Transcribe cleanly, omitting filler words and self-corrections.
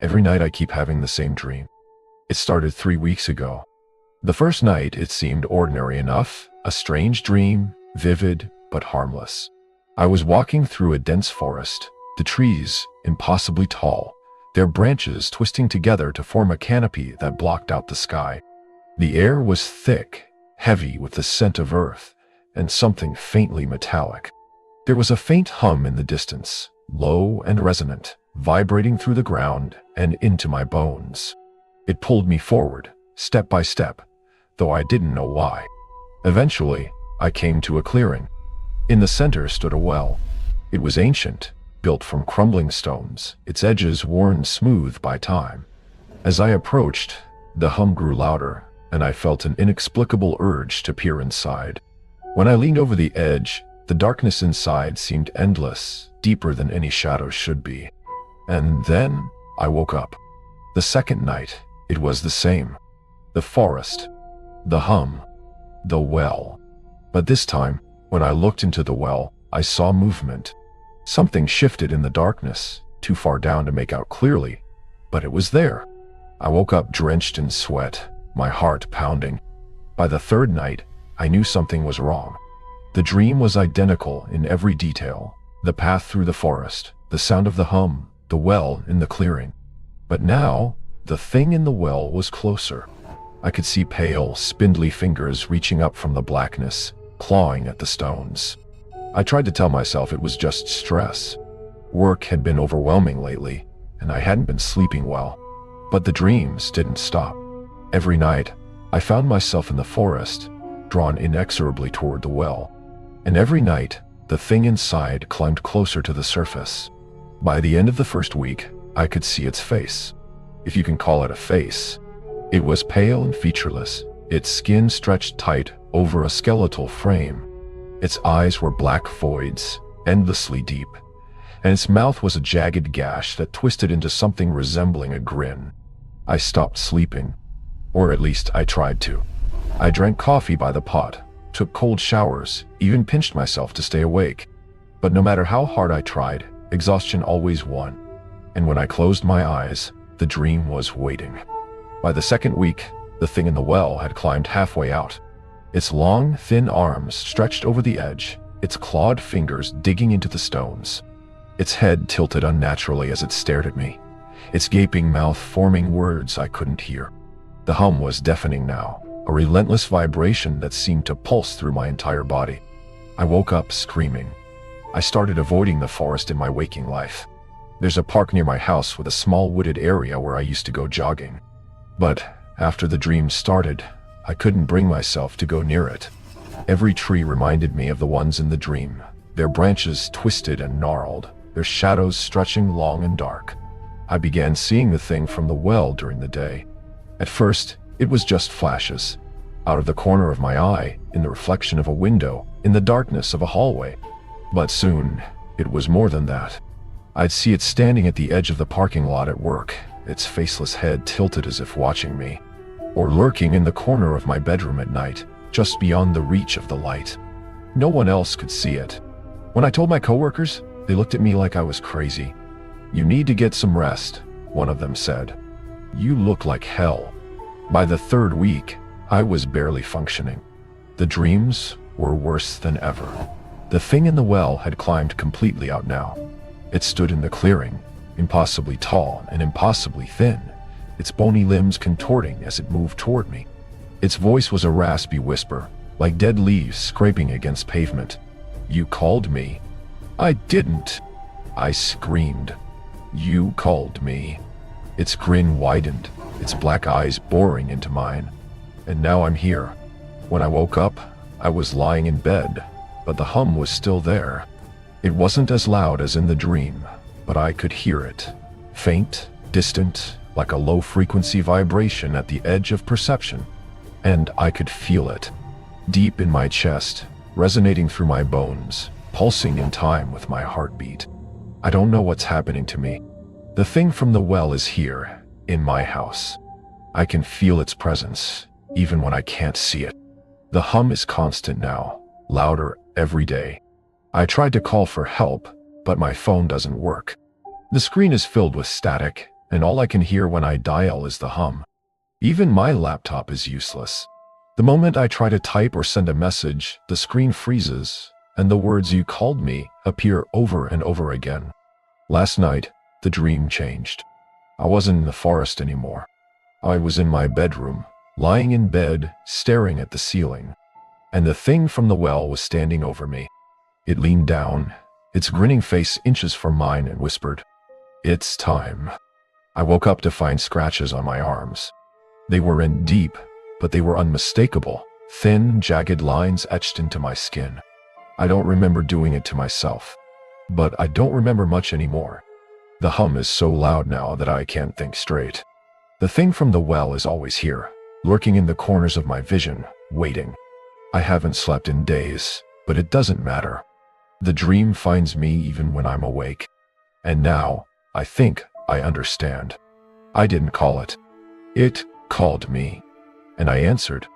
Every night I keep having the same dream. It started 3 weeks ago. The first night it seemed ordinary enough, a strange dream, vivid but harmless. I was walking through a dense forest, the trees impossibly tall, their branches twisting together to form a canopy that blocked out the sky. The air was thick, heavy with the scent of earth, and something faintly metallic. There was a faint hum in the distance, low and resonant, vibrating through the ground and into my bones. It pulled me forward, step by step, though I didn't know why. Eventually, I came to a clearing. In the center stood a well. It was ancient, built from crumbling stones, its edges worn smooth by time. As I approached, the hum grew louder, and I felt an inexplicable urge to peer inside. When I leaned over the edge, the darkness inside seemed endless, deeper than any shadow should be. And then I woke up. The second night, it was the same. The forest, the hum, the well. But this time, when I looked into the well, I saw movement. Something shifted in the darkness, too far down to make out clearly, but it was there. I woke up drenched in sweat, my heart pounding. By the third night, I knew something was wrong. The dream was identical in every detail. The path through the forest, the sound of the hum, the well in the clearing. But now, the thing in the well was closer. I could see pale, spindly fingers reaching up from the blackness, clawing at the stones. I tried to tell myself it was just stress. Work had been overwhelming lately, and I hadn't been sleeping well. But the dreams didn't stop. Every night, I found myself in the forest, drawn inexorably toward the well. And every night, the thing inside climbed closer to the surface. By the end of the first week, I could see its face. If you can call it a face. It was pale and featureless, its skin stretched tight over a skeletal frame. Its eyes were black voids, endlessly deep, and its mouth was a jagged gash that twisted into something resembling a grin. I stopped sleeping, or at least I tried to. I drank coffee by the pot, took cold showers, even pinched myself to stay awake. But no matter how hard I tried, exhaustion always won. And when I closed my eyes, the dream was waiting. By the second week, the thing in the well had climbed halfway out. Its long, thin arms stretched over the edge, its clawed fingers digging into the stones. Its head tilted unnaturally as it stared at me, its gaping mouth forming words I couldn't hear. The hum was deafening now, a relentless vibration that seemed to pulse through my entire body. I woke up screaming. I started avoiding the forest in my waking life. There's a park near my house with a small wooded area where I used to go jogging. But after the dream started, I couldn't bring myself to go near it. Every tree reminded me of the ones in the dream, their branches twisted and gnarled, their shadows stretching long and dark. I began seeing the thing from the well during the day. At first, it was just flashes, out of the corner of my eye, in the reflection of a window, in the darkness of a hallway. But soon, it was more than that. I'd see it standing at the edge of the parking lot at work, its faceless head tilted as if watching me, or lurking in the corner of my bedroom at night, just beyond the reach of the light. No one else could see it. When I told my coworkers, they looked at me like I was crazy. "You need to get some rest," one of them said. "You look like hell." By the third week, I was barely functioning. The dreams were worse than ever. The thing in the well had climbed completely out now. It stood in the clearing, impossibly tall and impossibly thin, its bony limbs contorting as it moved toward me. Its voice was a raspy whisper, like dead leaves scraping against pavement. "You called me." "I didn't," I screamed. "You called me." Its grin widened, its black eyes boring into mine. And now I'm here. When I woke up, I was lying in bed, but the hum was still there. It wasn't as loud as in the dream, but I could hear it. Faint, distant, like a low-frequency vibration at the edge of perception. And I could feel it, deep in my chest, resonating through my bones, pulsing in time with my heartbeat. I don't know what's happening to me. The thing from the well is here, in my house. I can feel its presence, even when I can't see it. The hum is constant now, louder every day. I tried to call for help, but my phone doesn't work. The screen is filled with static, and all I can hear when I dial is the hum. Even my laptop is useless. The moment I try to type or send a message, the screen freezes, and the words "you called me" appear over and over again. Last night, the dream changed. I wasn't in the forest anymore. I was in my bedroom, lying in bed, staring at the ceiling. And the thing from the well was standing over me. It leaned down, its grinning face inches from mine, and whispered, "It's time." I woke up to find scratches on my arms. They weren't deep, but they were unmistakable, thin, jagged lines etched into my skin. I don't remember doing it to myself, but I don't remember much anymore. The hum is so loud now that I can't think straight. The thing from the well is always here, lurking in the corners of my vision, waiting. I haven't slept in days, but it doesn't matter. The dream finds me even when I'm awake. And now, I think I understand. I didn't call it. It called me. And I answered.